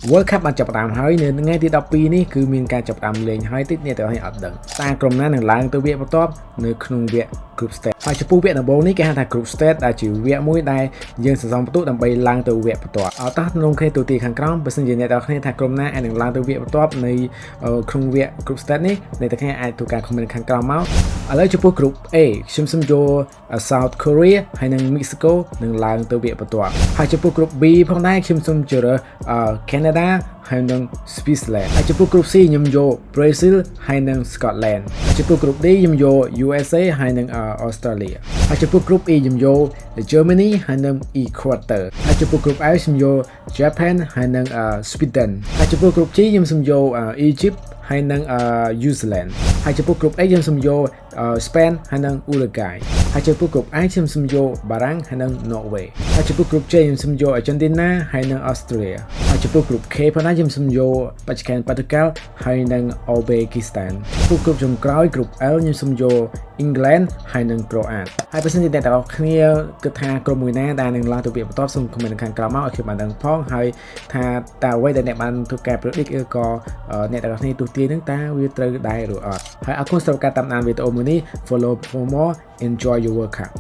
World Cup បានចាប់ផ្ដើមហើយនៅថ្ងៃទី12នេះគឺមានការចាប់ផ្ដើមលេងហើយតិចនេះតែឲ្យអត់ដឹងតាក្រុមណានឹងឡើងទៅវគ្គបន្ទាប់នៅក្នុងវគ្គ Group Stage ហើយចំពោះវគ្គដំបូងនេះគេហៅថា Group Stage ដែលជាវគ្គមួយដែលយើងសន្សំបន្ទុកដើម្បីឡើងទៅវគ្គបន្ទាប់អត់តោះក្នុងគ្នាទូទីខាងក្រោមបើសិនជាអ្នកទាំងគ្នាថាក្រុមណាអាចនឹងឡើងទៅវគ្គបន្ទាប់នៃក្នុងវគ្គ Group Stage នេះអ្នកទាំងគ្នាអាចធ្វើការ comment ខាងក្រោមមកឥឡូវចំពោះ Group A ខ្ញុំសូមយក South Korea ហើយនិង Mexico នឹងឡើងទៅវគ្គបន្ទាប់ហើយចំពោះ Group B ផងដែរខ្ញុំសូមជ្រើស Canada ហើយនិង Switzerland ហើយចំពោះ Group C ខ្ញុំយក Brazil ហើយនិង Scotland ហើយចំពោះ Group D ខ្ញុំយក USA ហើយនិង Australia ហើយចំពោះ Group E ខ្ញុំយក Germany ហើយនិង Ecuador ហើយចំពោះ Group F ខ្ញុំយក Japan ហើយនិង Sweden ហើយចំពោះ Group G ខ្ញុំសូមយក Egypt ហើយនិង New Zealand ហើយចំពោះ Group H ខ្ញុំសូមយក Spain ហើយនិង Uruguay ហើយចំពោះ Group I ខ្ញុំសូមយក បារាំងហើយនិង Norway ហើយចំពោះ Group J ខ្ញុំសូមយក Argentina ហើយនិង Australia ហើយចំពោះ Group K ផងដែរខ្ញុំសូមយកបច្ចេកទេស Portugal ហើយនិង Uzbekistan ចំពោះ Group ចុងក្រោយ Group L ខ្ញុំសូមយក England ហើយនិង Croatia ហើយបើសិនជាអ្នកទាំងអស់គ្នាគិតថាក្រុមមួយណាដែលនឹងឡើងទៅវគ្គបន្ទាប់សូម comment ខាងក្រោមមកឲ្យខ្ញុំបានដឹងផងហើយថាតើអ្វីដែលអ្នកបានធ្វើការ predict ឬក៏អ្នកទាំងអស់គ្នាទស្សន៍ទាយនឹងតើវាត្រូវដែរឬអត់ហើយអរគុណសម្រាប់ការតាមដានវីដេអូមួយនេះ follow for more enjoy your World Cup